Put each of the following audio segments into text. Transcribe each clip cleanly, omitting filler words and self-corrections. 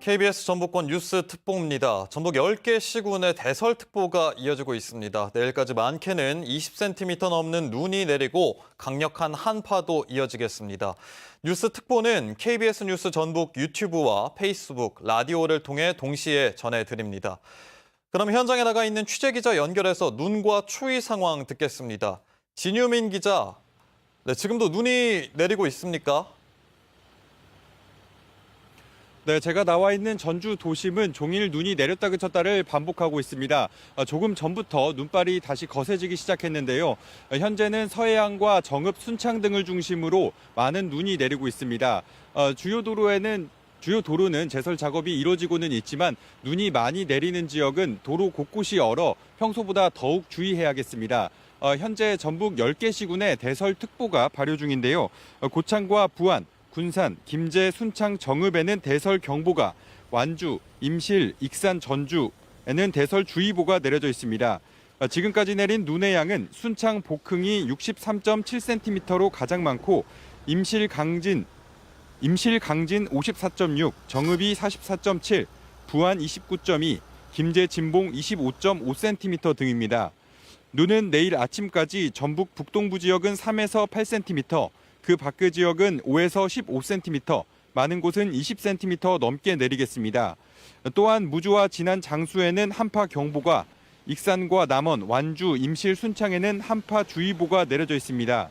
KBS 전북권 뉴스 특보입니다. 전북 10개 시군의 대설특보가 이어지고 있습니다. 내일까지 많게는 20cm 넘는 눈이 내리고 강력한 한파도 이어지겠습니다. 뉴스 특보는 KBS 뉴스 전북 유튜브와 페이스북, 라디오를 통해 동시에 전해드립니다. 그럼 현장에 나가 있는 취재기자 연결해서 눈과 추위 상황 듣겠습니다. 진유민 기자, 네, 지금도 눈이 내리고 있습니까? 네, 제가 나와 있는 전주 도심은 종일 눈이 내렸다 그쳤다를 반복하고 있습니다. 조금 전부터 눈발이 다시 거세지기 시작했는데요. 현재는 서해안과 정읍, 순창 등을 중심으로 많은 눈이 내리고 있습니다. 주요 도로는 제설 작업이 이루어지고는 있지만 눈이 많이 내리는 지역은 도로 곳곳이 얼어 평소보다 더욱 주의해야겠습니다. 현재 전북 10개 시군의 대설특보가 발효 중인데요. 고창과 부안, 군산, 김제, 순창, 정읍에는 대설경보가, 완주, 임실, 익산, 전주에는 대설주의보가 내려져 있습니다. 지금까지 내린 눈의 양은 순창 복흥이 63.7cm로 가장 많고 임실 강진 54.6, 정읍이 44.7, 부안 29.2, 김제 진봉 25.5cm 등입니다. 눈은 내일 아침까지 전북 북동부 지역은 3에서 8cm, 그 밖의 지역은 5에서 15cm, 많은 곳은 20cm 넘게 내리겠습니다. 또한 무주와 진안, 장수에는 한파경보가, 익산과 남원, 완주, 임실, 순창에는 한파주의보가 내려져 있습니다.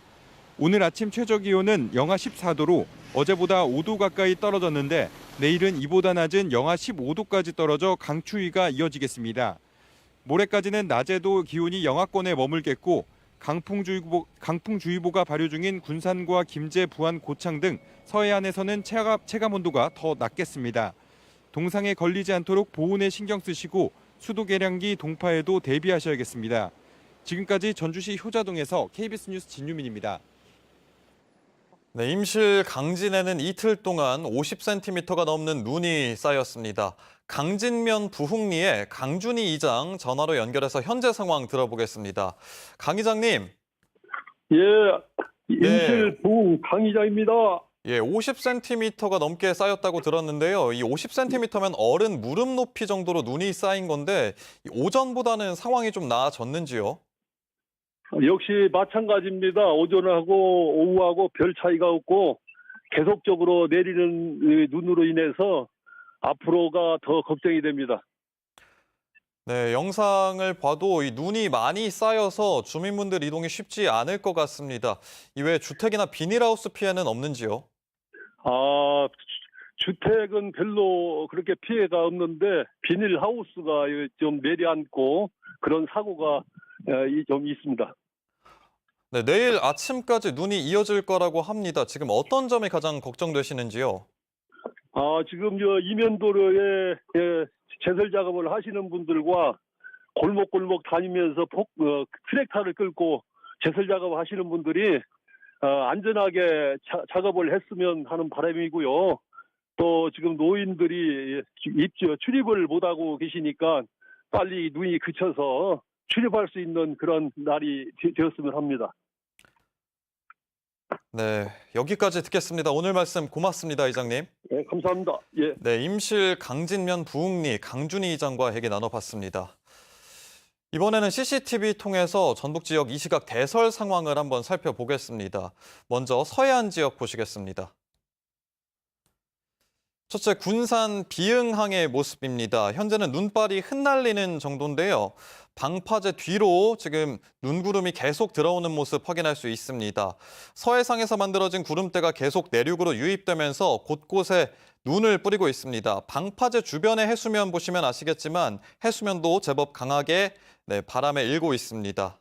오늘 아침 최저기온은 영하 14도로 어제보다 5도 가까이 떨어졌는데 내일은 이보다 낮은 영하 15도까지 떨어져 강추위가 이어지겠습니다. 모레까지는 낮에도 기온이 영하권에 머물겠고 강풍주의보가 발효 중인 군산과 김제, 부안, 고창 등 서해안에서는 체감온도가 더 낮겠습니다. 동상에 걸리지 않도록 보온에 신경 쓰시고 수도 계량기 동파에도 대비하셔야겠습니다. 지금까지 전주시 효자동에서 KBS 뉴스 진유민입니다. 네, 임실 강진에는 이틀 동안 50cm가 넘는 눈이 쌓였습니다. 강진면 부흥리에 강준희 이장 전화로 연결해서 현재 상황 들어보겠습니다. 강 이장님. 예, 임실 부흥 강 이장입니다. 예, 50cm가 넘게 쌓였다고 들었는데요. 이 50cm면 어른 무릎 높이 정도로 눈이 쌓인 건데 오전보다는 상황이 좀 나아졌는지요? 역시 마찬가지입니다. 오전하고 오후하고 별 차이가 없고 계속적으로 내리는 눈으로 인해서 앞으로가 더 걱정이 됩니다. 네, 영상을 봐도 이 눈이 많이 쌓여서 주민분들 이동이 쉽지 않을 것 같습니다. 이외에 주택이나 비닐하우스 피해는 없는지요? 주택은 별로 그렇게 피해가 없는데 비닐하우스가 좀 내려앉고 그런 사고가 좀 있습니다. 네, 내일 아침까지 눈이 이어질 거라고 합니다. 지금 어떤 점이 가장 걱정되시는지요? 지금 이면도로에 제설 작업을 하시는 분들과 골목골목 다니면서 트랙터를 끌고 제설 작업 하시는 분들이 안전하게 작업을 했으면 하는 바람이고요. 또 지금 노인들이 출입을 못하고 계시니까 빨리 눈이 그쳐서 출입할 수 있는 그런 날이 되었으면 합니다. 네, 여기까지 듣겠습니다. 오늘 말씀 고맙습니다, 이장님. 네, 감사합니다. 예. 네, 임실 강진면 부흥리 강준희 이장과 얘기 나눠봤습니다. 이번에는 CCTV 통해서 전북 지역 이 시각 대설 상황을 한번 살펴보겠습니다. 먼저 서해안 지역 보시겠습니다. 첫째, 군산 비흥항의 모습입니다. 현재는 눈발이 흩날리는 정도인데요. 방파제 뒤로 지금 눈구름이 계속 들어오는 모습 확인할 수 있습니다. 서해상에서 만들어진 구름대가 계속 내륙으로 유입되면서 곳곳에 눈을 뿌리고 있습니다. 방파제 주변의 해수면 보시면 아시겠지만 해수면도 제법 강하게 바람에 일고 있습니다.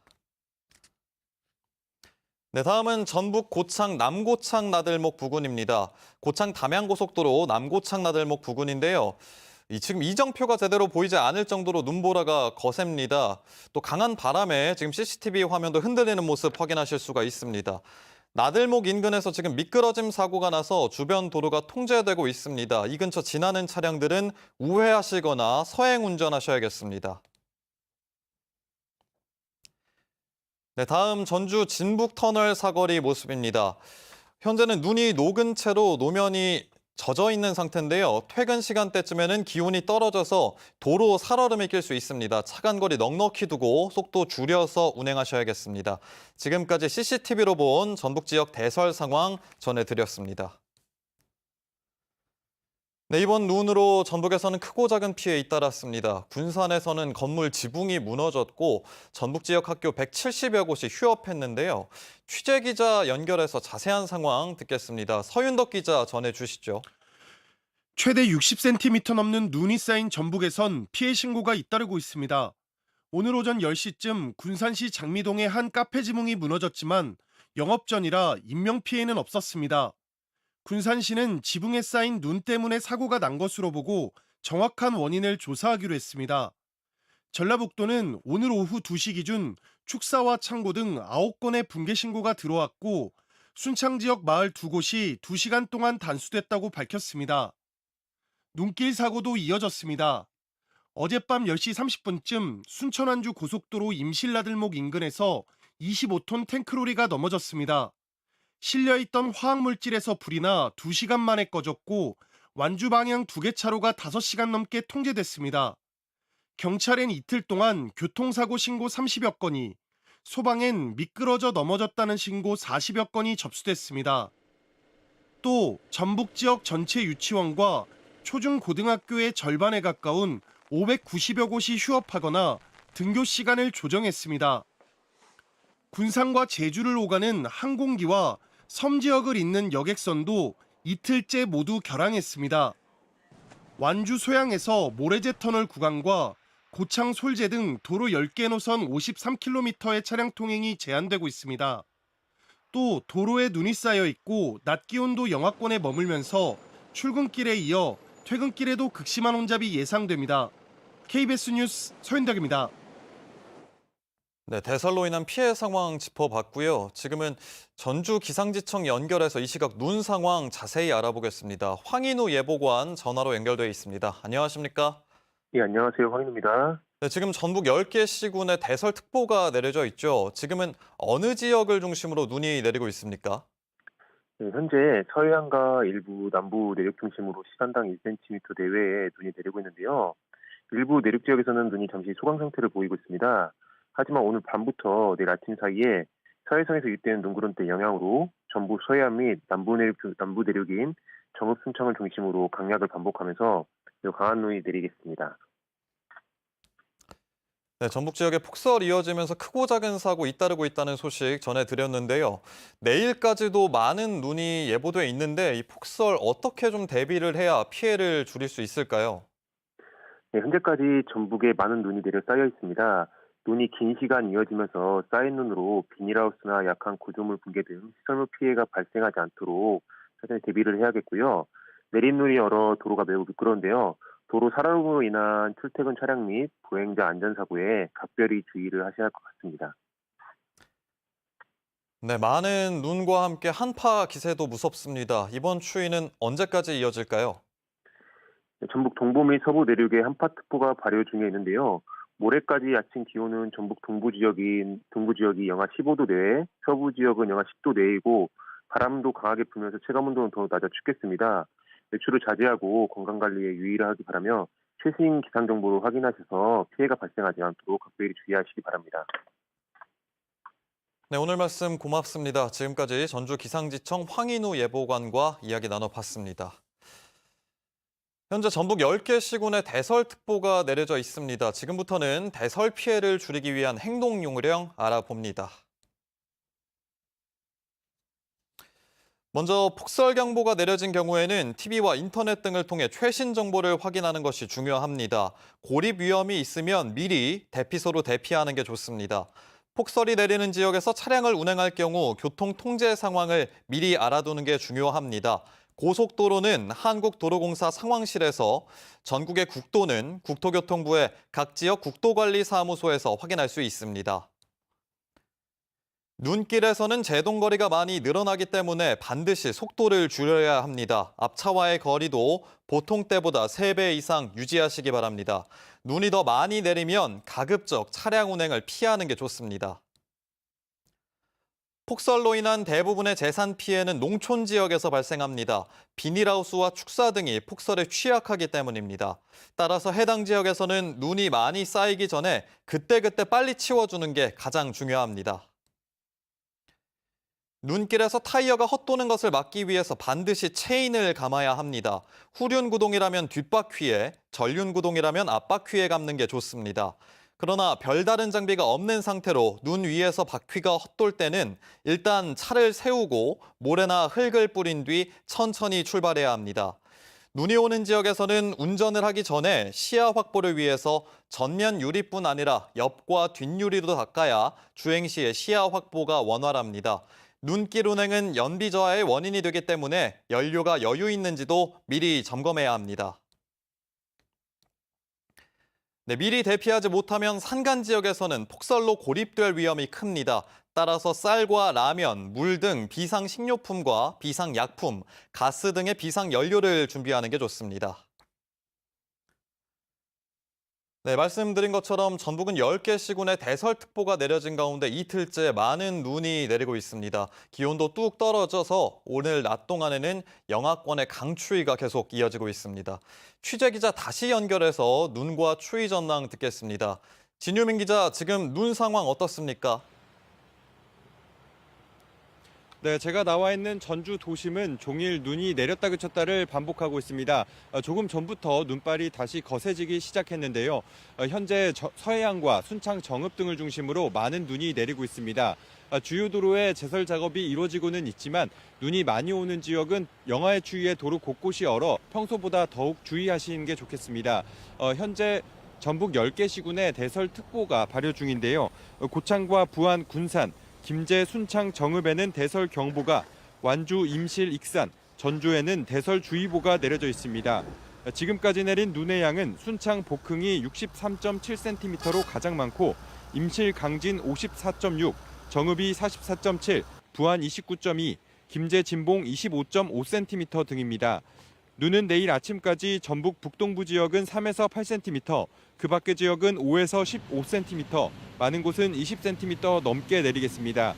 네, 다음은 전북 고창 남고창 나들목 부근입니다. 고창 담양고속도로 남고창 나들목 부근인데요. 지금 이정표가 제대로 보이지 않을 정도로 눈보라가 거셉니다. 또 강한 바람에 지금 CCTV 화면도 흔들리는 모습 확인하실 수가 있습니다. 나들목 인근에서 지금 미끄러짐 사고가 나서 주변 도로가 통제되고 있습니다. 이 근처 지나는 차량들은 우회하시거나 서행 운전하셔야겠습니다. 네, 다음 전주 진북터널 사거리 모습입니다. 현재는 눈이 녹은 채로 노면이 젖어 있는 상태인데요. 퇴근 시간대쯤에는 기온이 떨어져서 도로 살얼음이 낄 수 있습니다. 차간 거리 넉넉히 두고 속도 줄여서 운행하셔야겠습니다. 지금까지 CCTV로 본 전북 지역 대설 상황 전해드렸습니다. 네, 이번 눈으로 전북에서는 크고 작은 피해 잇따랐습니다. 군산에서는 건물 지붕이 무너졌고 전북 지역 학교 170여 곳이 휴업했는데요. 취재 기자 연결해서 자세한 상황 듣겠습니다. 서윤덕 기자 전해주시죠. 최대 60cm 넘는 눈이 쌓인 전북에선 피해 신고가 잇따르고 있습니다. 오늘 오전 10시쯤 군산시 장미동의 한 카페 지붕이 무너졌지만 영업 전이라 인명피해는 없었습니다. 군산시는 지붕에 쌓인 눈 때문에 사고가 난 것으로 보고 정확한 원인을 조사하기로 했습니다. 전라북도는 오늘 오후 2시 기준 축사와 창고 등 9건의 붕괴 신고가 들어왔고 순창 지역 마을 2곳이 2시간 동안 단수됐다고 밝혔습니다. 눈길 사고도 이어졌습니다. 어젯밤 10시 30분쯤 순천 완주 고속도로 임실나들목 인근에서 25톤 탱크로리가 넘어졌습니다. 실려있던 화학물질에서 불이 나 2시간 만에 꺼졌고 완주 방향 2개 차로가 5시간 넘게 통제됐습니다. 경찰엔 이틀 동안 교통사고 신고 30여 건이, 소방엔 미끄러져 넘어졌다는 신고 40여 건이 접수됐습니다. 또 전북 지역 전체 유치원과 초중고등학교의 절반에 가까운 590여 곳이 휴업하거나 등교 시간을 조정했습니다. 군산과 제주를 오가는 항공기와 섬 지역을 잇는 여객선도 이틀째 모두 결항했습니다. 완주 소양에서 모래제 터널 구간과 고창 솔제 등 도로 10개 노선 53km의 차량 통행이 제한되고 있습니다. 또 도로에 눈이 쌓여 있고 낮 기온도 영하권에 머물면서 출근길에 이어 퇴근길에도 극심한 혼잡이 예상됩니다. KBS 뉴스 서윤덕입니다. 네, 대설로 인한 피해 상황 짚어봤고요. 지금은 전주 기상지청 연결해서 이 시각 눈 상황 자세히 알아보겠습니다. 황인우 예보관 전화로 연결돼 있습니다. 안녕하십니까? 예, 안녕하세요. 황인우입니다. 네, 지금 전북 10개 시군에 대설특보가 내려져 있죠. 지금은 어느 지역을 중심으로 눈이 내리고 있습니까? 네, 현재 서해안과 일부 남부 내륙 중심으로 시간당 1cm 내외의 눈이 내리고 있는데요. 일부 내륙 지역에서는 눈이 잠시 소강 상태를 보이고 있습니다. 하지만 오늘 밤부터 내일 아침 사이에 서해상에서 유입되는 눈구름대 영향으로 전북 서해안 및 남부 내륙인 정읍 순창을 중심으로 강약을 반복하면서 매우 강한 눈이 내리겠습니다. 네, 전북 지역에 폭설 이어지면서 크고 작은 사고 잇따르고 있다는 소식 전해드렸는데요. 내일까지도 많은 눈이 예보돼 있는데 이 폭설 어떻게 좀 대비를 해야 피해를 줄일 수 있을까요? 네, 현재까지 전북에 많은 눈이 내려 쌓여 있습니다. 눈이 긴 시간 이어지면서 쌓인 눈으로 비닐하우스나 약한 구조물 붕괴 등 시설물 피해가 발생하지 않도록 사전에 대비를 해야겠고요. 내린 눈이 얼어 도로가 매우 미끄러운데요. 도로 살얼음으로 인한 출퇴근 차량 및 보행자 안전사고에 각별히 주의를 하셔야 할 것 같습니다. 네, 많은 눈과 함께 한파 기세도 무섭습니다. 이번 추위는 언제까지 이어질까요? 네, 전북 동부 및 서부 내륙에 한파특보가 발효 중에 있는데요. 모레까지 아침 기온은 전북 동부 지역이 영하 15도 내외, 서부 지역은 영하 10도 내외이고 바람도 강하게 불면서 체감온도는 더 낮아 춥겠습니다. 외출을 자제하고 건강관리에 유의를 하기 바라며 최신 기상정보를 확인하셔서 피해가 발생하지 않도록 각별히 주의하시기 바랍니다. 네, 오늘 말씀 고맙습니다. 지금까지 전주 기상지청 황인우 예보관과 이야기 나눠봤습니다. 현재 전북 10개 시군에 대설특보가 내려져 있습니다. 지금부터는 대설 피해를 줄이기 위한 행동 요령 알아봅니다. 먼저 폭설 경보가 내려진 경우에는 TV와 인터넷 등을 통해 최신 정보를 확인하는 것이 중요합니다. 고립 위험이 있으면 미리 대피소로 대피하는 게 좋습니다. 폭설이 내리는 지역에서 차량을 운행할 경우 교통 통제 상황을 미리 알아두는 게 중요합니다. 고속도로는 한국도로공사 상황실에서, 전국의 국도는 국토교통부의 각 지역 국도관리사무소에서 확인할 수 있습니다. 눈길에서는 제동거리가 많이 늘어나기 때문에 반드시 속도를 줄여야 합니다. 앞차와의 거리도 보통 때보다 3배 이상 유지하시기 바랍니다. 눈이 더 많이 내리면 가급적 차량 운행을 피하는 게 좋습니다. 폭설로 인한 대부분의 재산 피해는 농촌 지역에서 발생합니다. 비닐하우스와 축사 등이 폭설에 취약하기 때문입니다. 따라서 해당 지역에서는 눈이 많이 쌓이기 전에 그때그때 빨리 치워주는 게 가장 중요합니다. 눈길에서 타이어가 헛도는 것을 막기 위해서 반드시 체인을 감아야 합니다. 후륜 구동이라면 뒷바퀴에, 전륜 구동이라면 앞바퀴에 감는 게 좋습니다. 그러나 별다른 장비가 없는 상태로 눈 위에서 바퀴가 헛돌 때는 일단 차를 세우고 모래나 흙을 뿌린 뒤 천천히 출발해야 합니다. 눈이 오는 지역에서는 운전을 하기 전에 시야 확보를 위해서 전면 유리뿐 아니라 옆과 뒷유리도 닦아야 주행 시에 시야 확보가 원활합니다. 눈길 운행은 연비 저하의 원인이 되기 때문에 연료가 여유 있는지도 미리 점검해야 합니다. 미리 대피하지 못하면 산간 지역에서는 폭설로 고립될 위험이 큽니다. 따라서 쌀과 라면, 물 등 비상식료품과 비상약품, 가스 등의 비상연료를 준비하는 게 좋습니다. 말씀드린 것처럼 전북은 10개 시군에 대설특보가 내려진 가운데 이틀째 많은 눈이 내리고 있습니다. 기온도 뚝 떨어져서 오늘 낮 동안에는 영하권의 강추위가 계속 이어지고 있습니다. 취재기자 다시 연결해서 눈과 추위 전망 듣겠습니다. 진유민 기자, 지금 눈 상황 어떻습니까? 네, 제가 나와 있는 전주 도심은 종일 눈이 내렸다 그쳤다를 반복하고 있습니다. 조금 전부터 눈발이 다시 거세지기 시작했는데요. 현재 서해안과 순창 정읍 등을 중심으로 많은 눈이 내리고 있습니다. 주요 도로에 제설 작업이 이루어지고는 있지만 눈이 많이 오는 지역은 영하의 추위에 도로 곳곳이 얼어 평소보다 더욱 주의하시는 게 좋겠습니다. 현재 전북 10개 시군에 대설특보가 발효 중인데요. 고창과 부안, 군산, 김제, 순창, 정읍에는 대설경보가, 완주, 임실, 익산, 전주에는 대설주의보가 내려져 있습니다. 지금까지 내린 눈의 양은 순창 복흥이 63.7cm로 가장 많고 임실 강진 54.6, 정읍이 44.7, 부안 29.2, 김제 진봉 25.5cm 등입니다. 눈은 내일 아침까지 전북 북동부 지역은 3에서 8cm, 그 밖의 지역은 5에서 15cm, 많은 곳은 20cm 넘게 내리겠습니다.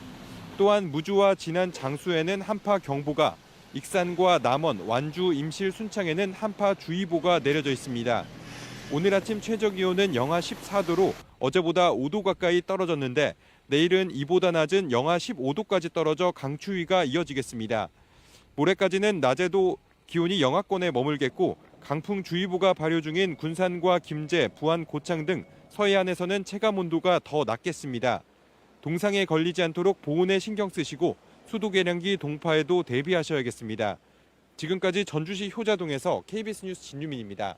또한 무주와 진안, 장수에는 한파 경보가, 익산과 남원, 완주, 임실, 순창에는 한파 주의보가 내려져 있습니다. 오늘 아침 최저 기온은 영하 14도로 어제보다 5도 가까이 떨어졌는데 내일은 이보다 낮은 영하 15도까지 떨어져 강추위가 이어지겠습니다. 모레까지는 낮에도 기온이 영하권에 머물겠고 강풍주의보가 발효 중인 군산과 김제, 부안, 고창 등 서해안에서는 체감온도가 더 낮겠습니다. 동상에 걸리지 않도록 보온에 신경 쓰시고 수도계량기 동파에도 대비하셔야겠습니다. 지금까지 전주시 효자동에서 KBS 뉴스 진유민입니다.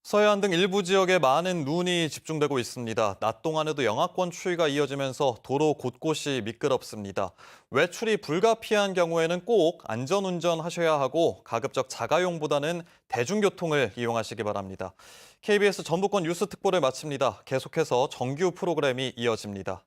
서해안 등 일부 지역에 많은 눈이 집중되고 있습니다. 낮 동안에도 영하권 추위가 이어지면서 도로 곳곳이 미끄럽습니다. 외출이 불가피한 경우에는 꼭 안전운전 하셔야 하고 가급적 자가용보다는 대중교통을 이용하시기 바랍니다. KBS 전북권 뉴스 특보를 마칩니다. 계속해서 정규 프로그램이 이어집니다.